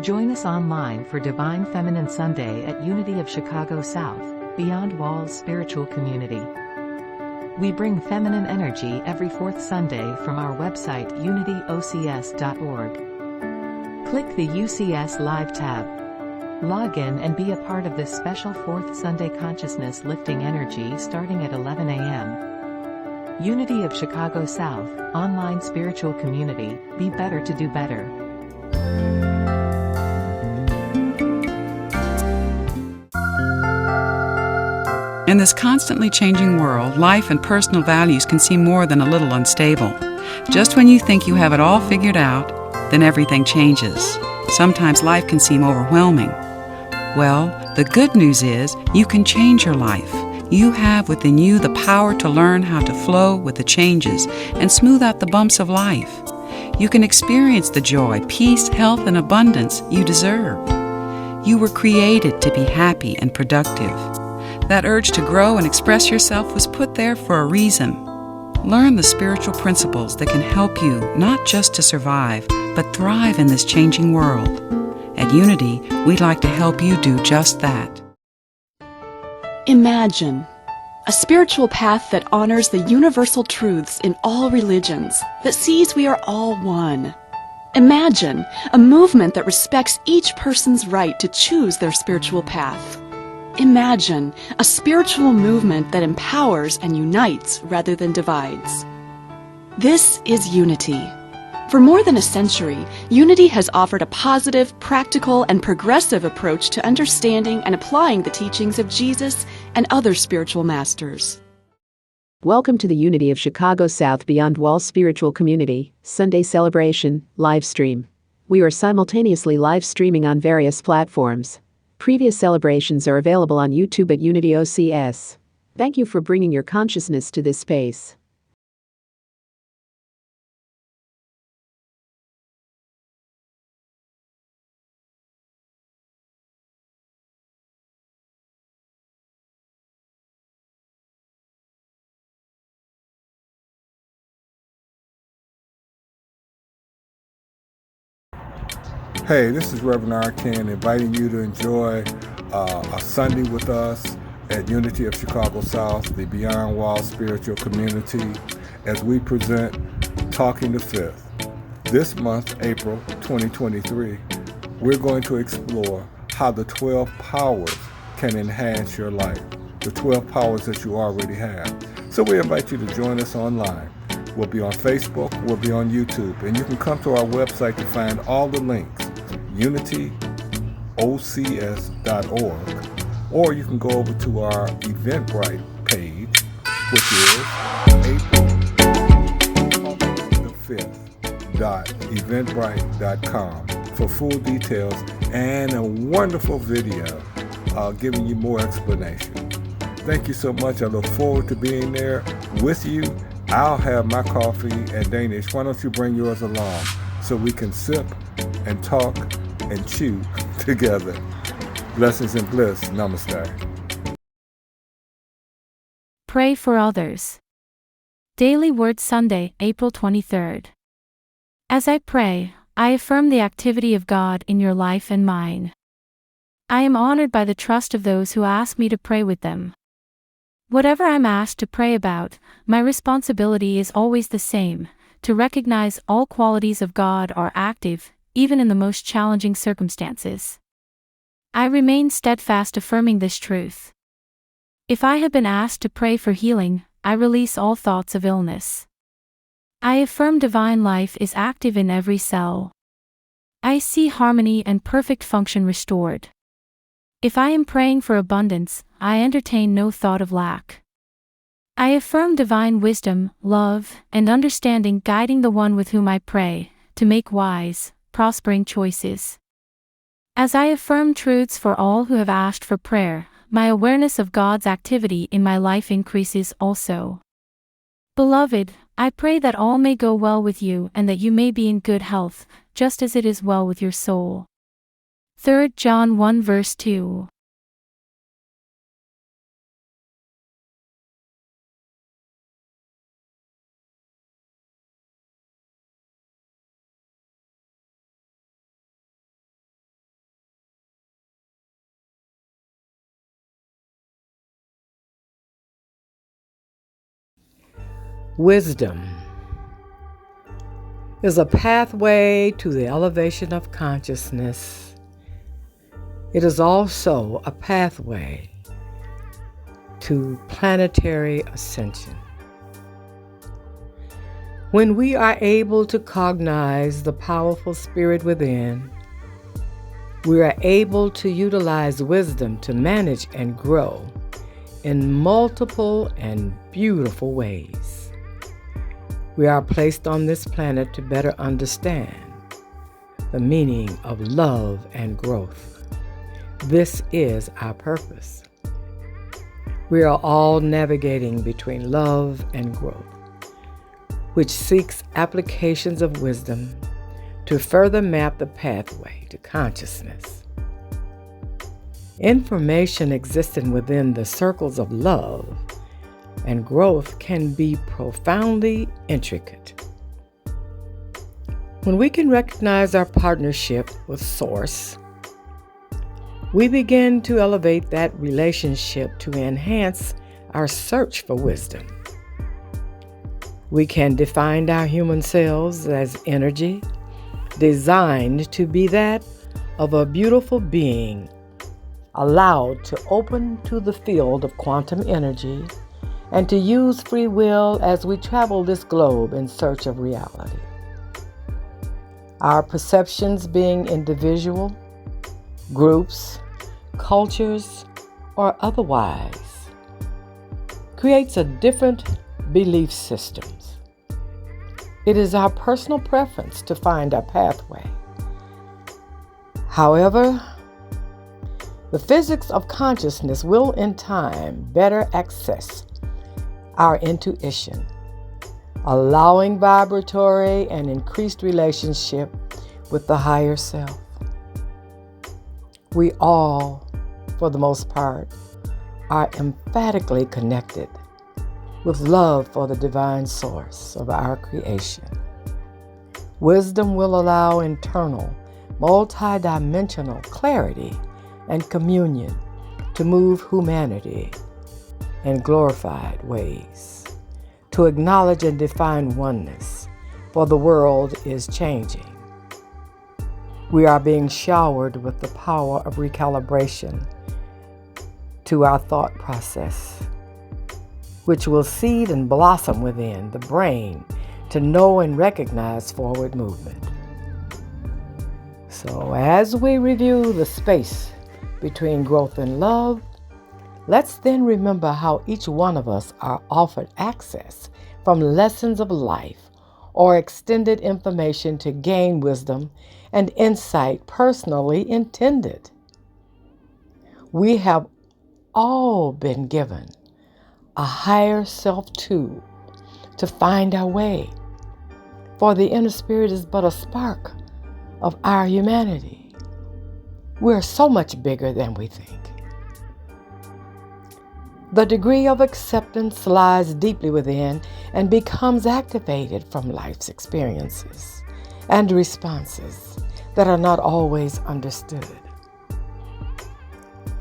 Join us online for Divine Feminine Sunday at Unity of Chicago South, Beyond Walls Spiritual Community. We bring feminine energy every fourth Sunday from our website unityocs.org. Click the UCS Live tab. Log in and be a part of this special fourth Sunday consciousness lifting energy starting at 11 a.m. Unity of Chicago South, online spiritual community, be better to do better. In this constantly changing world, life and personal values can seem more than a little unstable. Just when you think you have it all figured out, then everything changes. Sometimes life can seem overwhelming. Well, the good news is you can change your life. You have within you the power to learn how to flow with the changes and smooth out the bumps of life. You can experience the joy, peace, health, and abundance you deserve. You were created to be happy and productive. That urge to grow and express yourself was put there for a reason. Learn the spiritual principles that can help you not just to survive, but thrive in this changing world. At Unity, we'd like to help you do just that. Imagine a spiritual path that honors the universal truths in all religions, that sees we are all one. Imagine a movement that respects each person's right to choose their spiritual path. Imagine a spiritual movement that empowers and unites rather than divides. This is Unity. For more than a century, Unity has offered a positive, practical, and progressive approach to understanding and applying the teachings of Jesus and other spiritual masters. Welcome to the Unity of Chicago South Beyond Walls Spiritual Community Sunday Celebration live stream. We are simultaneously live streaming on various platforms. Previous celebrations are available on YouTube at Unity OCS. Thank you for bringing your consciousness to this space. Hey, this is Reverend R. Ken inviting you to enjoy a Sunday with us at Unity of Chicago South, the Beyond Walls Spiritual Community, as we present Talking the Fifth. This month, April 2023, we're going to explore how the 12 powers can enhance your life, the 12 powers that you already have. So we invite you to join us online. We'll be on Facebook, we'll be on YouTube, and you can come to our website to find all the links, unityocs.org, or you can go over to our Eventbrite page, which is April5th.eventbrite.com for full details and a wonderful video giving you more explanation. Thank you so much. I look forward to being there with you. I'll have my coffee at Danish. Why don't you bring yours along so we can sip and talk and chew together. Blessings and bliss. Namaste. Pray for others. Daily Word Sunday, April 23rd. As I pray, I affirm the activity of God in your life and mine. I am honored by the trust of those who ask me to pray with them. Whatever I'm asked to pray about, my responsibility is always the same, to recognize all qualities of God are active, even in the most challenging circumstances. I remain steadfast affirming this truth. If I have been asked to pray for healing, I release all thoughts of illness. I affirm divine life is active in every cell. I see harmony and perfect function restored. If I am praying for abundance, I entertain no thought of lack. I affirm divine wisdom, love, and understanding guiding the one with whom I pray, to make wise, prospering choices. As I affirm truths for all who have asked for prayer, my awareness of God's activity in my life increases also. Beloved, I pray that all may go well with you and that you may be in good health, just as it is well with your soul. 3 John 1 verse 2. Wisdom is a pathway to the elevation of consciousness. It is also a pathway to planetary ascension. When we are able to cognize the powerful spirit within, we are able to utilize wisdom to manage and grow in multiple and beautiful ways. We are placed on this planet to better understand the meaning of love and growth. This is our purpose. We are all navigating between love and growth, which seeks applications of wisdom to further map the pathway to consciousness. Information existing within the circles of love and growth can be profoundly intricate. When we can recognize our partnership with Source, we begin to elevate that relationship to enhance our search for wisdom. We can define our human selves as energy, designed to be that of a beautiful being, allowed to open to the field of quantum energy and to use free will as we travel this globe in search of reality. Our perceptions, being individual, groups, cultures, or otherwise, creates a different belief systems. It is our personal preference to find our pathway. However, the physics of consciousness will in time better access our intuition, allowing vibratory and increased relationship with the higher self. We all, for the most part, are emphatically connected with love for the divine source of our creation. Wisdom will allow internal, multidimensional clarity and communion to move humanity in glorified ways, to acknowledge and define oneness, for the world is changing. We are being showered with the power of recalibration to our thought process, which will seed and blossom within the brain to know and recognize forward movement. So as we review the space between growth and love, let's then remember how each one of us are offered access from lessons of life or extended information to gain wisdom and insight personally intended. We have all been given a higher self tool to find our way, for the inner spirit is but a spark of our humanity. We're so much bigger than we think. The degree of acceptance lies deeply within and becomes activated from life's experiences and responses that are not always understood.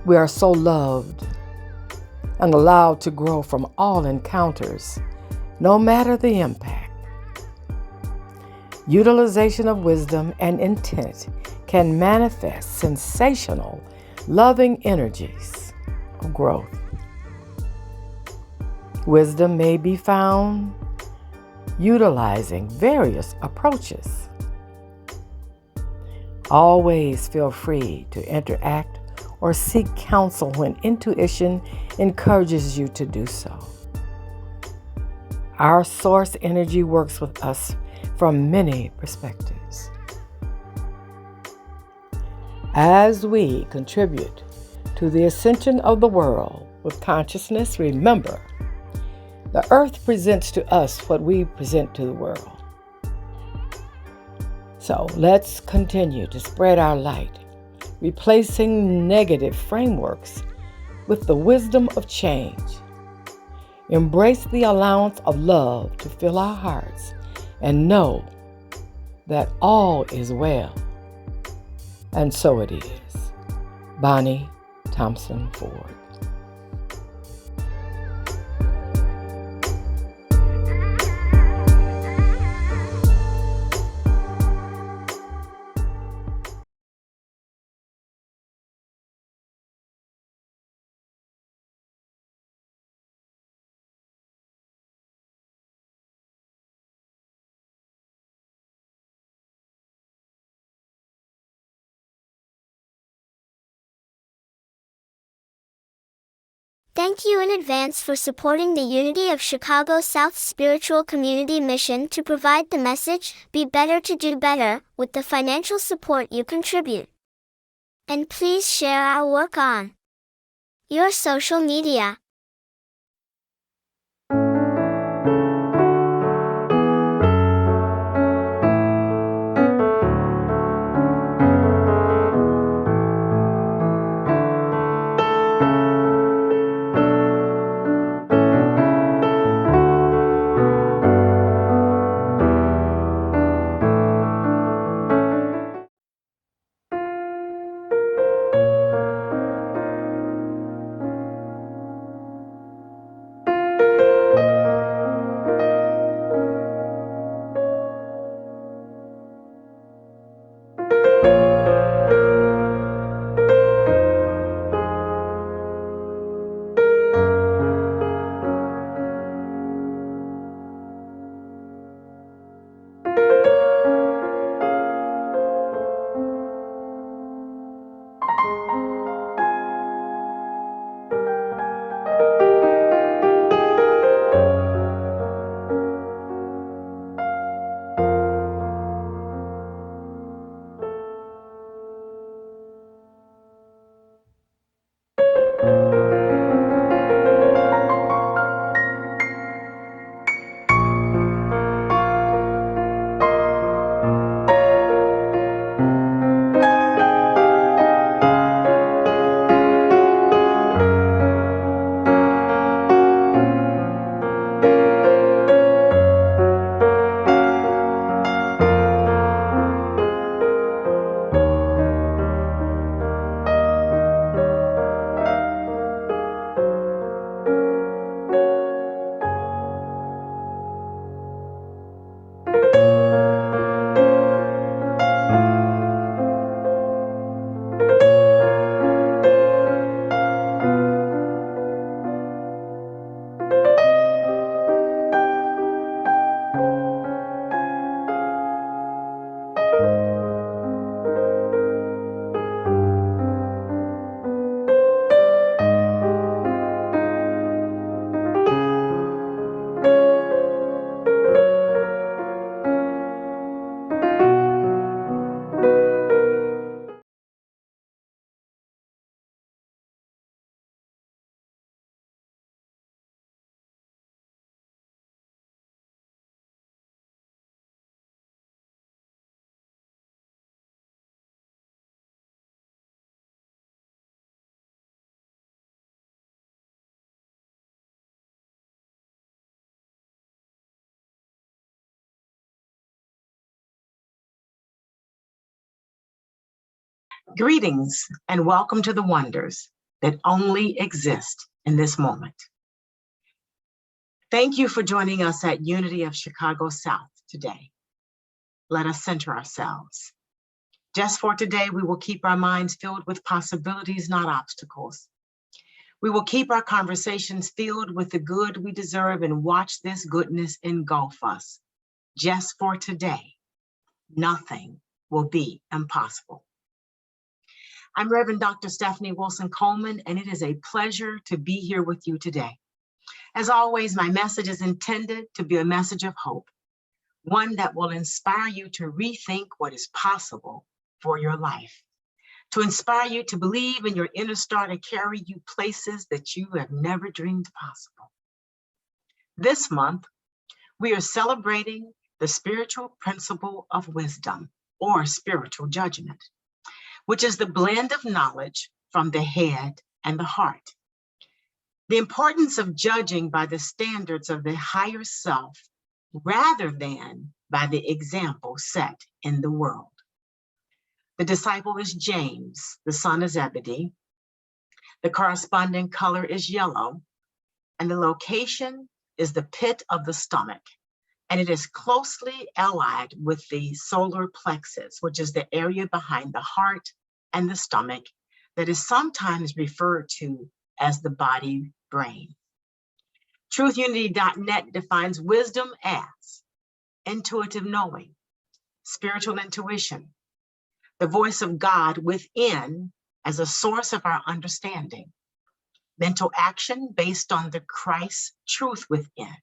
We are so loved and allowed to grow from all encounters, no matter the impact. Utilization of wisdom and intent can manifest sensational, loving energies of growth. Wisdom may be found utilizing various approaches. Always feel free to interact or seek counsel when intuition encourages you to do so. Our source energy works with us from many perspectives. As we contribute to the ascension of the world with consciousness, remember, the earth presents to us what we present to the world. So let's continue to spread our light, replacing negative frameworks with the wisdom of change. Embrace the allowance of love to fill our hearts and know that all is well. And so it is. Bonnie Thompson Ford. Thank you in advance for supporting the Unity of Chicago South spiritual community mission to provide the message, Be Better to Do Better, with the financial support you contribute. And please share our work on your social media. Greetings and welcome to the wonders that only exist in this moment. Thank you for joining us at Unity of Chicago South today. Let us center ourselves. Just for today, we will keep our minds filled with possibilities, not obstacles. We will keep our conversations filled with the good we deserve and watch this goodness engulf us. Just for today, nothing will be impossible. I'm Reverend Dr. Stephanie Wilson Coleman, and it is a pleasure to be here with you today. As always, my message is intended to be a message of hope, one that will inspire you to rethink what is possible for your life, to inspire you to believe in your inner star to carry you places that you have never dreamed possible. This month, we are celebrating the spiritual principle of wisdom, or spiritual judgment, which is the blend of knowledge from the head and the heart. The importance of judging by the standards of the higher self rather than by the example set in the world. The disciple is James, the son is Zebedee. The corresponding color is yellow, and the location is the pit of the stomach, and it is closely allied with the solar plexus, which is the area behind the heart and the stomach that is sometimes referred to as the body brain. TruthUnity.net defines wisdom as intuitive knowing, spiritual intuition, the voice of God within as a source of our understanding, mental action based on the Christ truth within.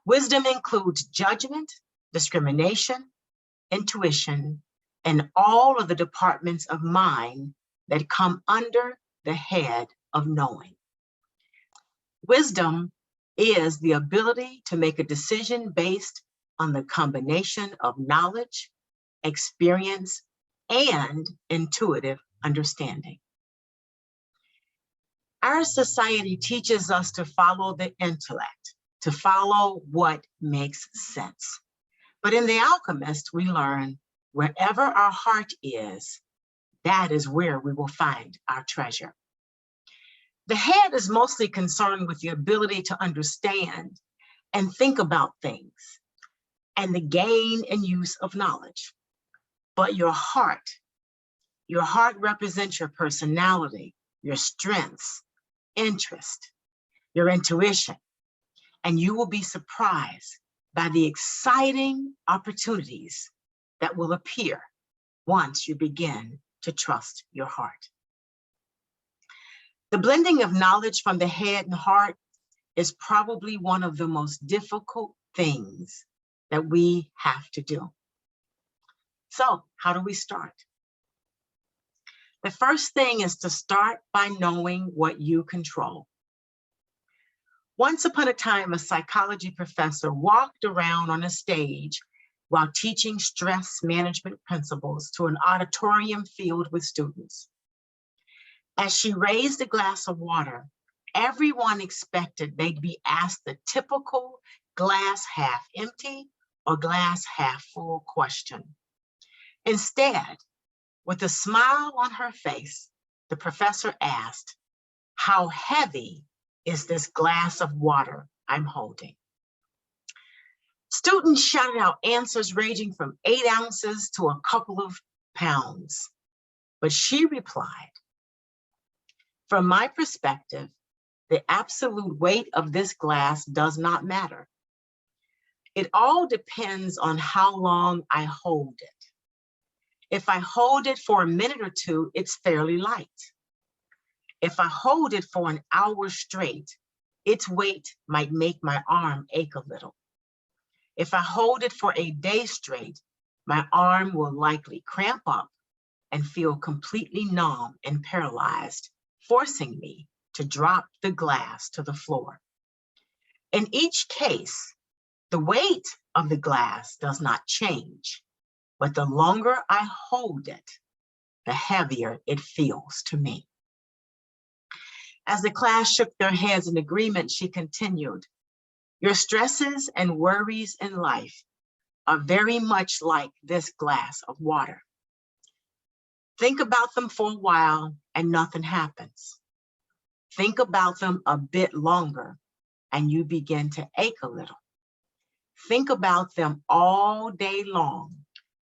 Wisdom includes judgment, discrimination, intuition, and all of the departments of mind that come under the head of knowing. Wisdom is the ability to make a decision based on the combination of knowledge, experience, and intuitive understanding. Our society teaches us to follow the intellect, to follow what makes sense. But in The Alchemist, we learn wherever our heart is, that is where we will find our treasure. The head is mostly concerned with the ability to understand and think about things and the gain and use of knowledge. But your heart represents your personality, your strengths, interest, your intuition, and you will be surprised by the exciting opportunities that will appear once you begin to trust your heart. The blending of knowledge from the head and heart is probably one of the most difficult things that we have to do. So, how do we start? The first thing is to start by knowing what you control. Once upon a time, a psychology professor walked around on a stage while teaching stress management principles to an auditorium filled with students. As she raised a glass of water, everyone expected they'd be asked the typical glass half empty or glass half full question. Instead, with a smile on her face, the professor asked, "How heavy is this glass of water I'm holding?" Students shouted out answers ranging from 8 ounces to a couple of pounds. But she replied, "From my perspective, the absolute weight of this glass does not matter. It all depends on how long I hold it. If I hold it for a minute or two, it's fairly light. If I hold it for an hour straight, its weight might make my arm ache a little. If I hold it for a day straight, my arm will likely cramp up and feel completely numb and paralyzed, forcing me to drop the glass to the floor. In each case, the weight of the glass does not change, but the longer I hold it, the heavier it feels to me." As the class shook their heads in agreement, she continued, "Your stresses and worries in life are very much like this glass of water. Think about them for a while and nothing happens. Think about them a bit longer and you begin to ache a little. Think about them all day long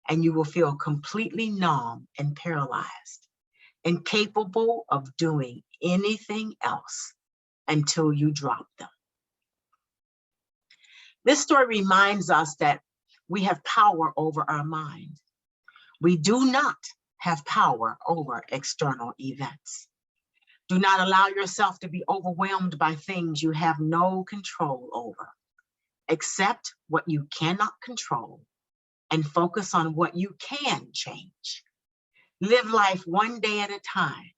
and you will feel completely numb and paralyzed, incapable of doing anything else until you drop them." This story reminds us that we have power over our mind. We do not have power over external events. Do not allow yourself to be overwhelmed by things you have no control over. Accept what you cannot control and focus on what you can change. Live life one day at a time,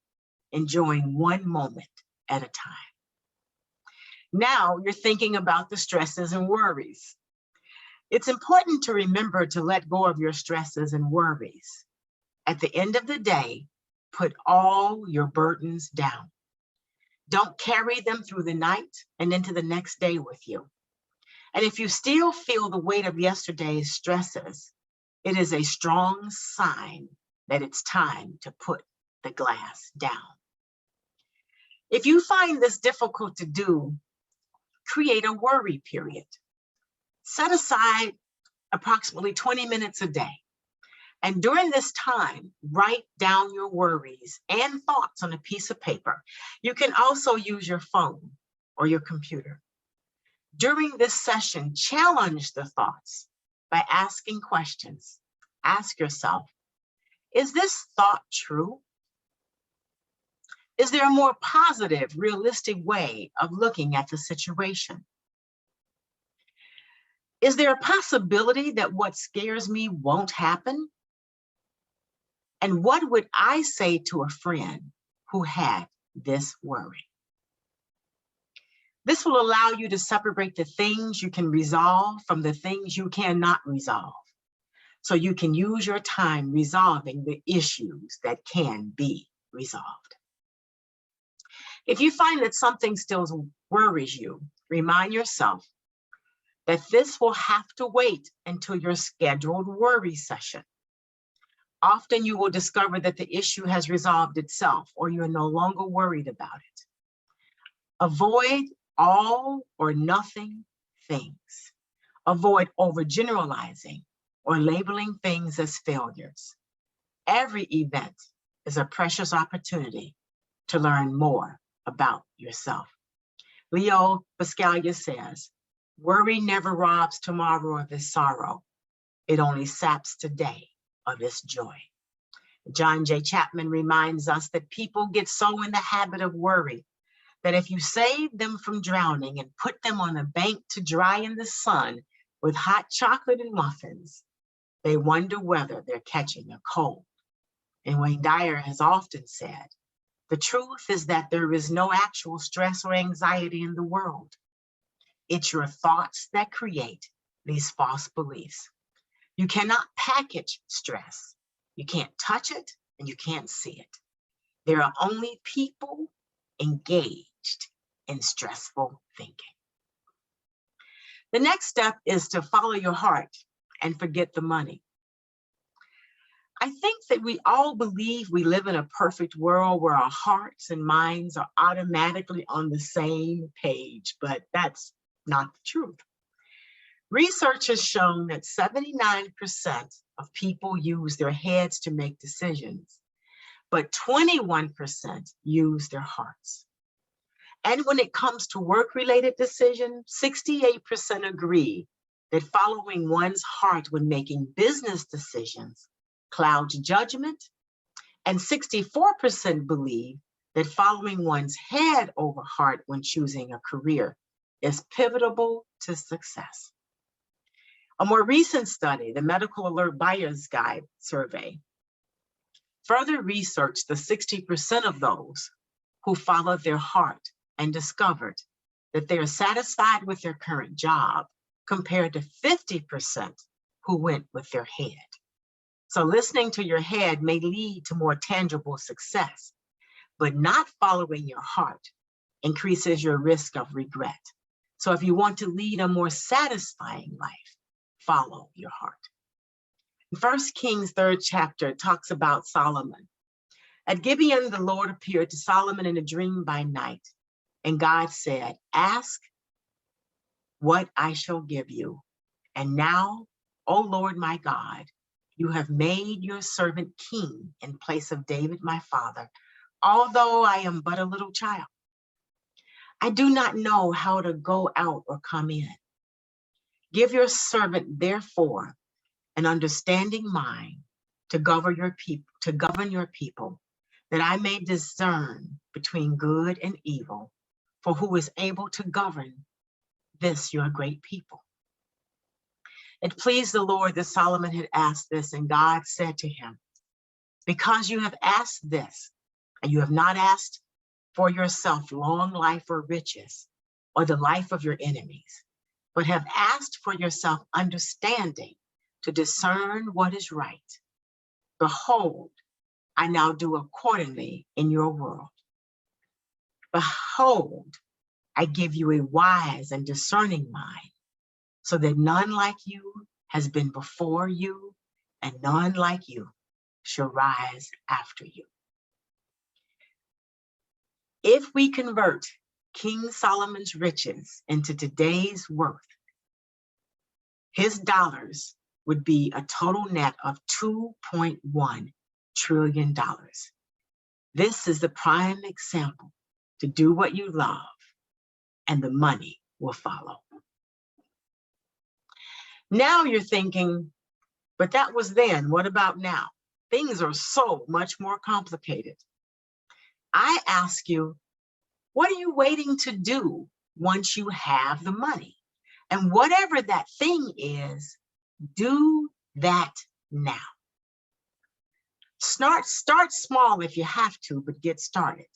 enjoying one moment at a time. Now you're thinking about the stresses and worries. It's important to remember to let go of your stresses and worries. At the end of the day, put all your burdens down. Don't carry them through the night and into the next day with you. And if you still feel the weight of yesterday's stresses, it is a strong sign that it's time to put the glass down. If you find this difficult to do, create a worry period. Set aside approximately 20 minutes a day. And during this time, write down your worries and thoughts on a piece of paper. You can also use your phone or your computer. During this session, challenge the thoughts by asking questions. Ask yourself, is this thought true? Is there a more positive, realistic way of looking at the situation? Is there a possibility that what scares me won't happen? And what would I say to a friend who had this worry? This will allow you to separate the things you can resolve from the things you cannot resolve, so you can use your time resolving the issues that can be resolved. If you find that something still worries you, remind yourself that this will have to wait until your scheduled worry session. Often you will discover that the issue has resolved itself, or you're no longer worried about it. Avoid all or nothing things. Avoid overgeneralizing or labeling things as failures. Every event is a precious opportunity to learn more about yourself. Leo Buscaglia says, "Worry never robs tomorrow of its sorrow. It only saps today of its joy." John J. Chapman reminds us that people get so in the habit of worry that if you save them from drowning and put them on a bank to dry in the sun with hot chocolate and muffins, they wonder whether they're catching a cold. And Wayne Dyer has often said, the truth is that there is no actual stress or anxiety in the world. It's your thoughts that create these false beliefs. You cannot package stress. You can't touch it and you can't see it. There are only people engaged in stressful thinking. The next step is to follow your heart and forget the money. I think that we all believe we live in a perfect world where our hearts and minds are automatically on the same page, but that's not the truth. Research has shown that 79% of people use their heads to make decisions, but 21% use their hearts. And when it comes to work-related decisions, 68% agree that following one's heart when making business decisions clouds judgment, and 64% believe that following one's head over heart when choosing a career is pivotal to success. A more recent study, the Medical Alert Buyer's Guide survey, further researched the 60% of those who followed their heart and discovered that they are satisfied with their current job compared to 50% who went with their head. So listening to your head may lead to more tangible success, but not following your heart increases your risk of regret. So if you want to lead a more satisfying life, follow your heart. 1 Kings 3rd chapter talks about Solomon. At Gibeon, the Lord appeared to Solomon in a dream by night, and God said, "Ask what I shall give you. And now, O Lord my God, you have made your servant king in place of David my father, although I am but a little child. I do not know how to go out or come in. Give your servant, therefore, an understanding mind to govern your people, that I may discern between good and evil, for who is able to govern this your great people?" It pleased the Lord that Solomon had asked this, and God said to him, "Because you have asked this, and you have not asked for yourself long life or riches, or the life of your enemies, but have asked for yourself understanding to discern what is right, behold, I now do accordingly in your world. Behold, I give you a wise and discerning mind, so that none like you has been before you, and none like you shall rise after you." If we convert King Solomon's riches into today's worth, his dollars would be a total net of $2.1 trillion. This is the prime example to do what you love, and the money will follow. Now you're thinking, but that was then, what about now? Things are so much more complicated. I ask you, what are you waiting to do once you have the money? And whatever that thing is, do that now. Start small if you have to, but get started.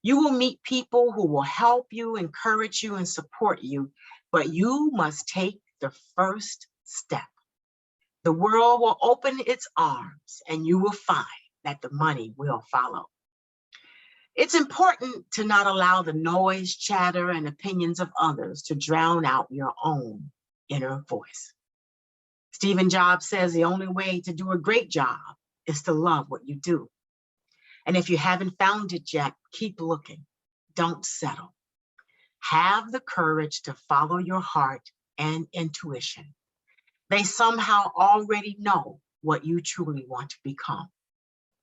You will meet people who will help you, encourage you, and support you, but you must take the first step. The world will open its arms and you will find that the money will follow. It's important to not allow the noise, chatter, and opinions of others to drown out your own inner voice. Stephen Jobs says the only way to do a great job is to love what you do. And if you haven't found it yet, keep looking. Don't settle. Have the courage to follow your heart and intuition. They somehow already know what you truly want to become.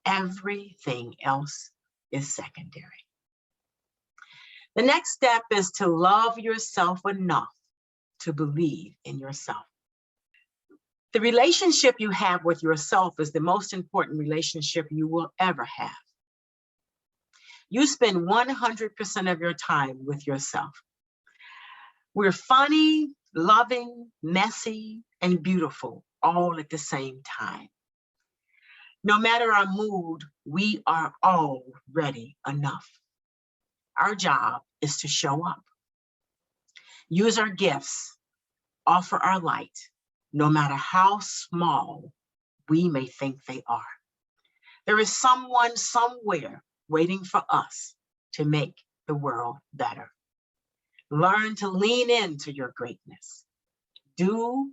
Everything else is secondary. The next step is to love yourself enough to believe in yourself. The relationship you have with yourself is the most important relationship you will ever have. You spend 100% of your time with yourself. We're funny, loving, messy, and beautiful all at the same time. No matter our mood, we are already enough. Our job is to show up, use our gifts, offer our light, no matter how small we may think they are. There is someone somewhere waiting for us to make the world better. Learn to lean into your greatness. Do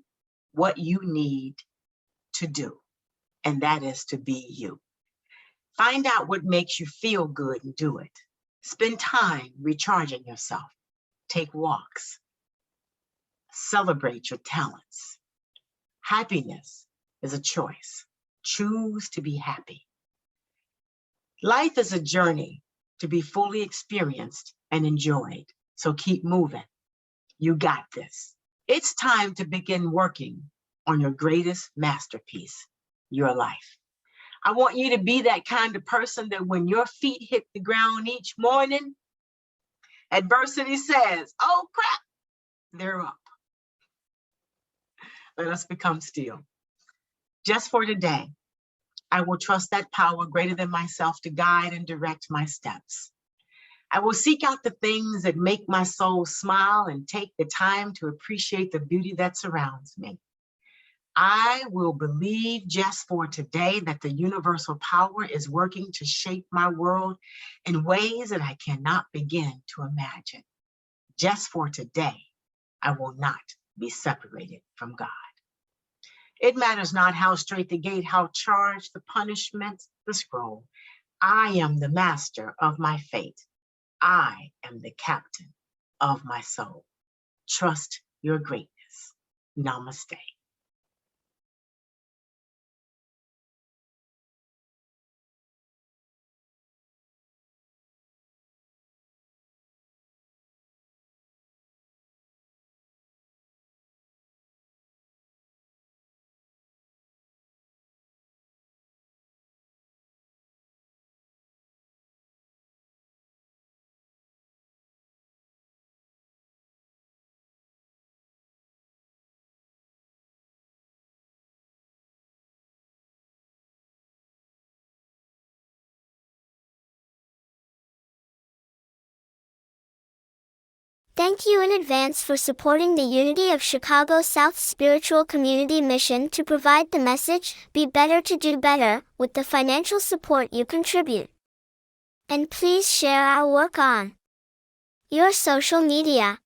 what you need to do, and that is to be you. Find out what makes you feel good and do it. Spend time recharging yourself. Take walks. Celebrate your talents. Happiness is a choice. Choose to be happy. Life is a journey to be fully experienced and enjoyed. So keep moving. You got this. It's time to begin working on your greatest masterpiece, your life. I want you to be that kind of person that when your feet hit the ground each morning, adversity says, oh crap, they're up. Let us become still. Just for today, I will trust that power greater than myself to guide and direct my steps. I will seek out the things that make my soul smile and take the time to appreciate the beauty that surrounds me. I will believe just for today that the universal power is working to shape my world in ways that I cannot begin to imagine. Just for today, I will not be separated from God. It matters not how straight the gate, how charged the punishment, the scroll. I am the master of my fate. I am the captain of my soul. Trust your greatness. Namaste. Thank you in advance for supporting the Unity of Chicago South Spiritual Community mission to provide the message, Be Better to Do Better, with the financial support you contribute. And please share our work on your social media.